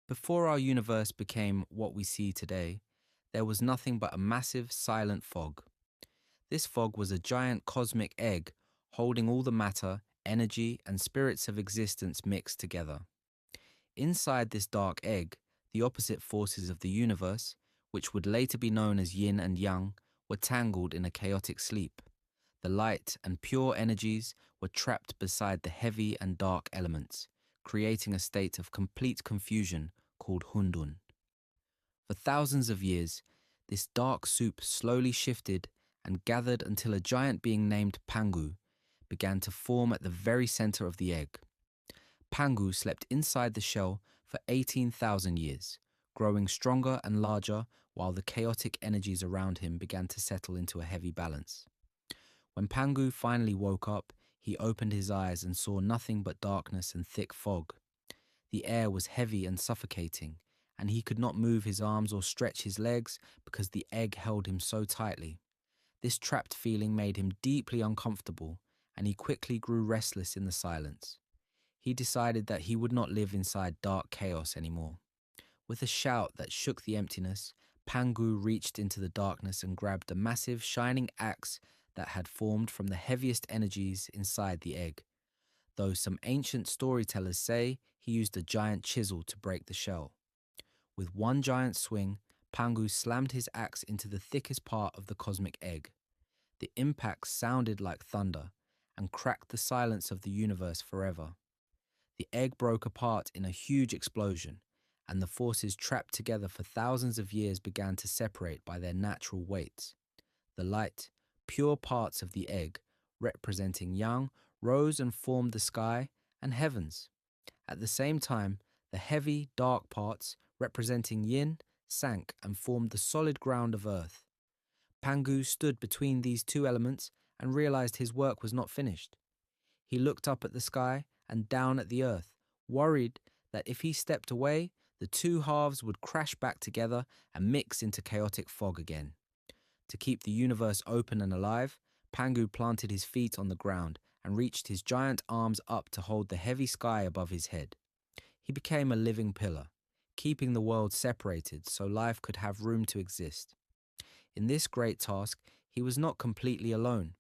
Before our universe became what we see today, there was nothing but a massive, silent fog. This fog was a giant cosmic egg holding all the matter, energy, and spirits of existence mixed together. Inside this dark egg, the opposite forces of the universe, which would later be known as yin and yang, were tangled in a chaotic sleep. The light and pure energies were trapped beside the heavy and dark elements, creating a state of complete confusion called Hundun. For thousands of years, this dark soup slowly shifted and gathered until a giant being named Pangu began to form at the very center of the egg. Pangu slept inside the shell for 18,000 years, growing stronger and larger while the chaotic energies around him began to settle into a heavy balance. When Pangu finally woke up, he opened his eyes and saw nothing but darkness and thick fog. The air was heavy and suffocating, and he could not move his arms or stretch his legs because the egg held him so tightly. This trapped feeling made him deeply uncomfortable, and he quickly grew restless in the silence. He decided that he would not live inside dark chaos anymore. With a shout that shook the emptiness, Pangu reached into the darkness and grabbed a massive, shining axe that had formed from the heaviest energies inside the egg. Though some ancient storytellers say he used a giant chisel to break the shell. With one giant swing, Pangu slammed his axe into the thickest part of the cosmic egg. The impact sounded like thunder and cracked the silence of the universe forever. The egg broke apart in a huge explosion, and the forces trapped together for thousands of years began to separate by their natural weights. The light, pure parts of the egg, representing yang, rose and formed the sky and heavens. At the same time, the heavy, dark parts, representing yin, sank and formed the solid ground of earth. Pangu stood between these two elements and realized his work was not finished. He looked up at the sky and down at the earth, worried that if he stepped away, the two halves would crash back together and mix into chaotic fog again. To keep the universe open and alive, Pangu planted his feet on the ground and reached his giant arms up to hold the heavy sky above his head. He became a living pillar, keeping the world separated so life could have room to exist. In this great task, he was not completely alone.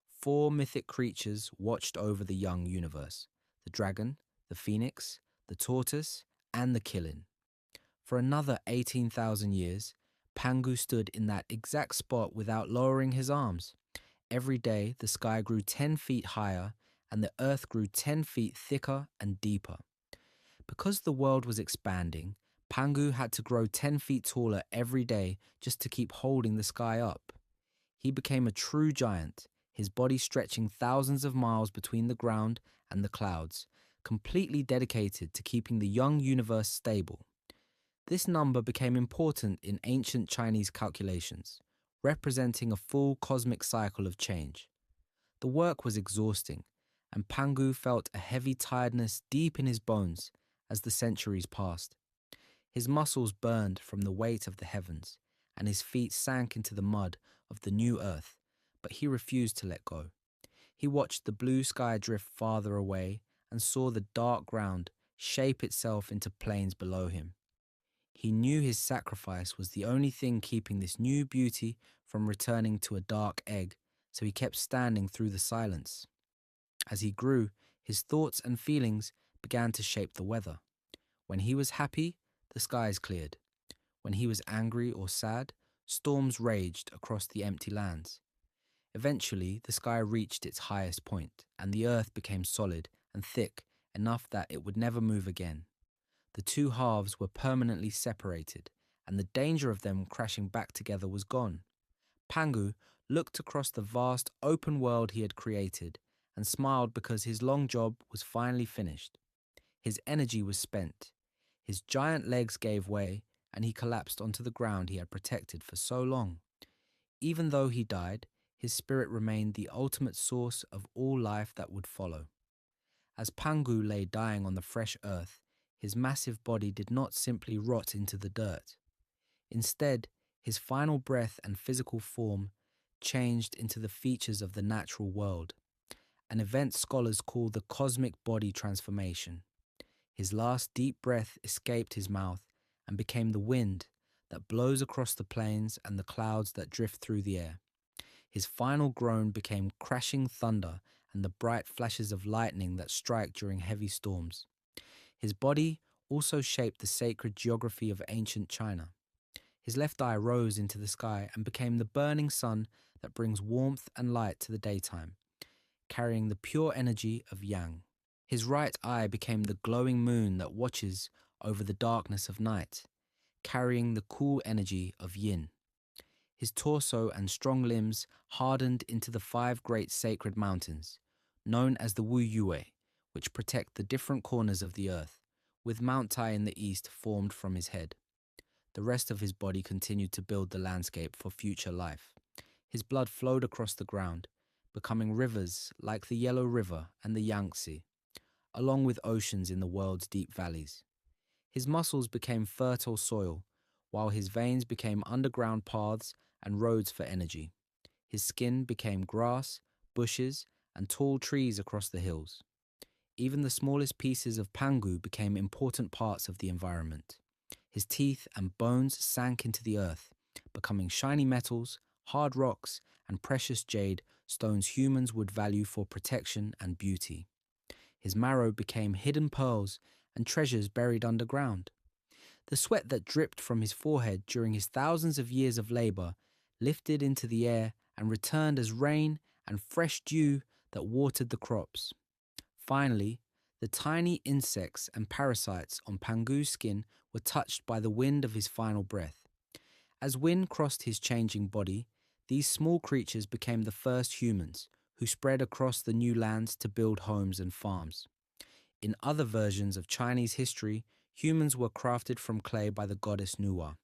4 mythic creatures watched over the young universe: the dragon, the phoenix, the tortoise, and the killin. For another 18,000 years, Pangu stood in that exact spot without lowering his arms. Every day, the sky grew 10 feet higher and the earth grew 10 feet thicker and deeper. Because the world was expanding, Pangu had to grow 10 feet taller every day just to keep holding the sky up. He became a true giant, his body stretching thousands of miles between the ground and the clouds, completely dedicated to keeping the young universe stable. This number became important in ancient Chinese calculations, representing a full cosmic cycle of change. The work was exhausting, and Pangu felt a heavy tiredness deep in his bones as the centuries passed. His muscles burned from the weight of the heavens, and his feet sank into the mud of the new earth, but he refused to let go. He watched the blue sky drift farther away and saw the dark ground shape itself into plains below him. He knew his sacrifice was the only thing keeping this new beauty from returning to a dark egg, so he kept standing through the silence. As he grew, his thoughts and feelings began to shape the weather. When he was happy, the skies cleared. When he was angry or sad, storms raged across the empty lands. Eventually, the sky reached its highest point, and the earth became solid and thick enough that it would never move again. The two halves were permanently separated, and the danger of them crashing back together was gone. Pangu looked across the vast open world he had created and smiled because his long job was finally finished. His energy was spent. His giant legs gave way, and he collapsed onto the ground he had protected for so long. Even though he died, his spirit remained the ultimate source of all life that would follow. As Pangu lay dying on the fresh earth, his massive body did not simply rot into the dirt. Instead, his final breath and physical form changed into the features of the natural world, an event scholars call the cosmic body transformation. His last deep breath escaped his mouth and became the wind that blows across the plains and the clouds that drift through the air. His final groan became crashing thunder and the bright flashes of lightning that strike during heavy storms. His body also shaped the sacred geography of ancient China. His left eye rose into the sky and became the burning sun that brings warmth and light to the daytime, carrying the pure energy of Yang. His right eye became the glowing moon that watches over the darkness of night, carrying the cool energy of Yin. His torso and strong limbs hardened into the 5 great sacred mountains, known as the Wu Yue, which protect the different corners of the earth, with Mount Tai in the east formed from his head. The rest of his body continued to build the landscape for future life. His blood flowed across the ground, becoming rivers like the Yellow River and the Yangtze, along with oceans in the world's deep valleys. His muscles became fertile soil, while his veins became underground paths and roads for energy. His skin became grass, bushes, and tall trees across the hills. Even the smallest pieces of Pangu became important parts of the environment. His teeth and bones sank into the earth, becoming shiny metals, hard rocks, and precious jade, stones humans would value for protection and beauty. His marrow became hidden pearls and treasures buried underground. The sweat that dripped from his forehead during his thousands of years of labor lifted into the air and returned as rain and fresh dew that watered the crops. Finally, the tiny insects and parasites on Pangu's skin were touched by the wind of his final breath. As wind crossed his changing body, these small creatures became the first humans who spread across the new lands to build homes and farms. In other versions of Chinese history, humans were crafted from clay by the goddess Nuwa,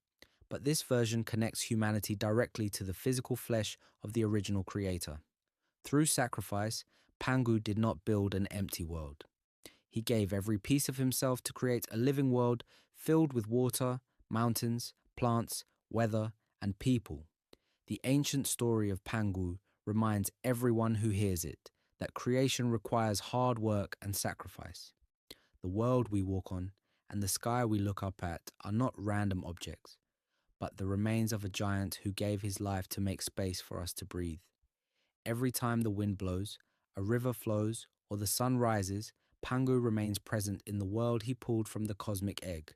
but this version connects humanity directly to the physical flesh of the original creator. Through sacrifice, Pangu did not build an empty world. He gave every piece of himself to create a living world filled with water, mountains, plants, weather, and people. The ancient story of Pangu reminds everyone who hears it that creation requires hard work and sacrifice. The world we walk on and the sky we look up at are not random objects, but the remains of a giant who gave his life to make space for us to breathe. Every time the wind blows, a river flows, or the sun rises, Pangu remains present in the world he pulled from the cosmic egg.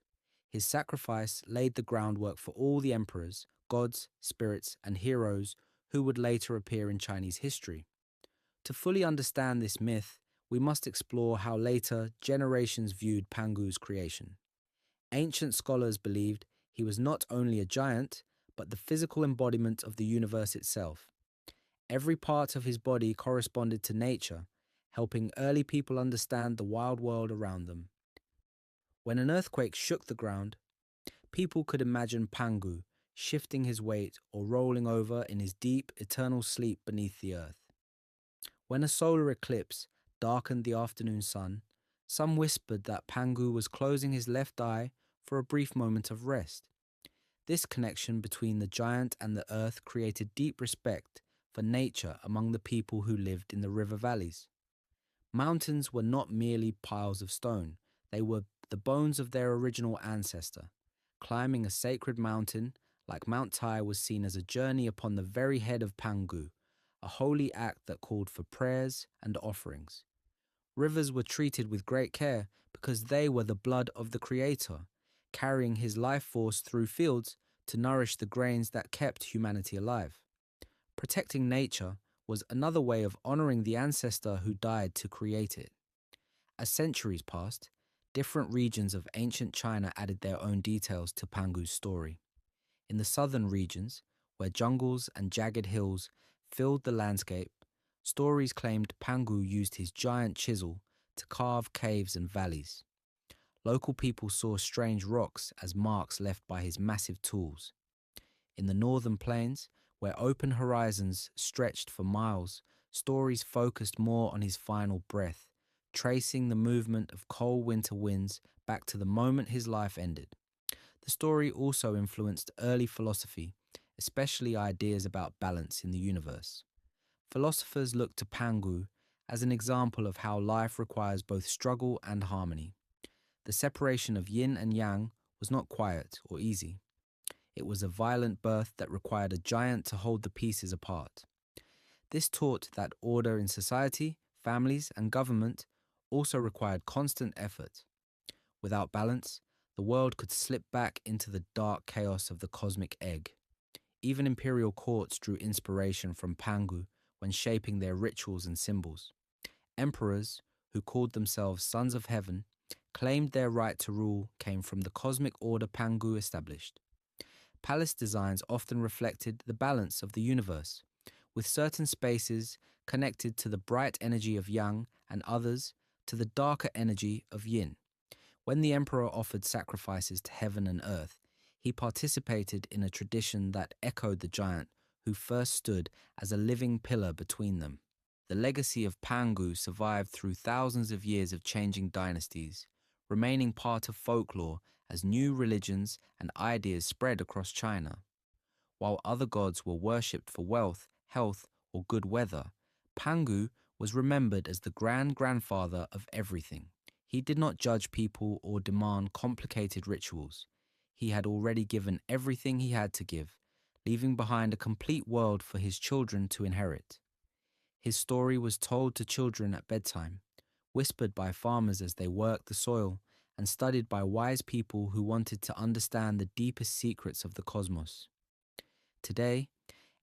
His sacrifice laid the groundwork for all the emperors, gods, spirits, and heroes who would later appear in Chinese history. To fully understand this myth, we must explore how later generations viewed Pangu's creation. Ancient scholars believed he was not only a giant, but the physical embodiment of the universe itself. Every part of his body corresponded to nature, helping early people understand the wild world around them. When an earthquake shook the ground, people could imagine Pangu shifting his weight or rolling over in his deep, eternal sleep beneath the earth. When a solar eclipse darkened the afternoon sun, some whispered that Pangu was closing his left eye for a brief moment of rest. This connection between the giant and the earth created deep respect for nature among the people who lived in the river valleys. Mountains were not merely piles of stone, they were the bones of their original ancestor. Climbing a sacred mountain like Mount Tai was seen as a journey upon the very head of Pangu, a holy act that called for prayers and offerings. Rivers were treated with great care because they were the blood of the Creator, carrying his life force through fields to nourish the grains that kept humanity alive. Protecting nature was another way of honoring the ancestor who died to create it. As centuries passed, different regions of ancient China added their own details to Pangu's story. In the southern regions, where jungles and jagged hills filled the landscape, stories claimed Pangu used his giant chisel to carve caves and valleys. Local people saw strange rocks as marks left by his massive tools. In the northern plains, where open horizons stretched for miles, stories focused more on his final breath, tracing the movement of cold winter winds back to the moment his life ended. The story also influenced early philosophy, especially ideas about balance in the universe. Philosophers looked to Pangu as an example of how life requires both struggle and harmony. The separation of yin and yang was not quiet or easy. It was a violent birth that required a giant to hold the pieces apart. This taught that order in society, families, and government also required constant effort. Without balance, the world could slip back into the dark chaos of the cosmic egg. Even imperial courts drew inspiration from Pangu when shaping their rituals and symbols. Emperors, who called themselves sons of heaven, claimed their right to rule came from the cosmic order Pangu established. Palace designs often reflected the balance of the universe, with certain spaces connected to the bright energy of yang and others to the darker energy of yin. When the emperor offered sacrifices to heaven and earth, he participated in a tradition that echoed the giant who first stood as a living pillar between them. The legacy of Pangu survived through thousands of years of changing dynasties, remaining part of folklore as new religions and ideas spread across China. While other gods were worshipped for wealth, health, or good weather, Pangu was remembered as the grand-grandfather of everything. He did not judge people or demand complicated rituals. He had already given everything he had to give, leaving behind a complete world for his children to inherit. His story was told to children at bedtime, whispered by farmers as they worked the soil, and studied by wise people who wanted to understand the deepest secrets of the cosmos. Today,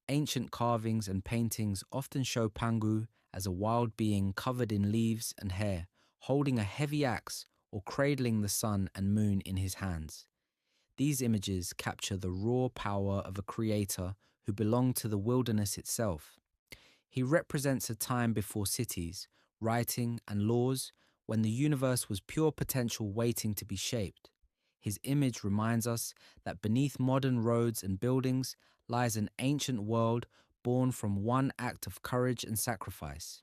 ancient carvings and paintings often show Pangu as a wild being covered in leaves and hair, holding a heavy axe or cradling the sun and moon in his hands. These images capture the raw power of a creator who belonged to the wilderness itself. He represents a time before cities, writing, and laws, when the universe was pure potential waiting to be shaped. His image reminds us that beneath modern roads and buildings lies an ancient world born from one act of courage and sacrifice.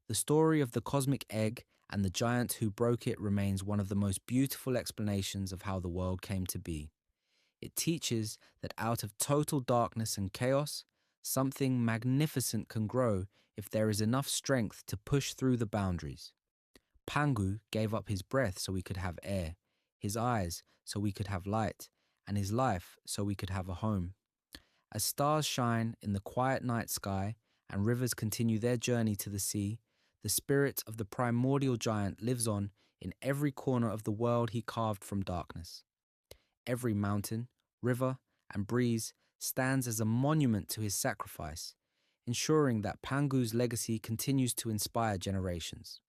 The story of the cosmic egg and the giant who broke it remains one of the most beautiful explanations of how the world came to be. It teaches that out of total darkness and chaos, something magnificent can grow if there is enough strength to push through the boundaries. Pangu gave up his breath so we could have air, his eyes so we could have light, and his life so we could have a home. As stars shine in the quiet night sky and rivers continue their journey to the sea, the spirit of the primordial giant lives on in every corner of the world he carved from darkness. Every mountain, river, and breeze stands as a monument to his sacrifice, ensuring that Pangu's legacy continues to inspire generations.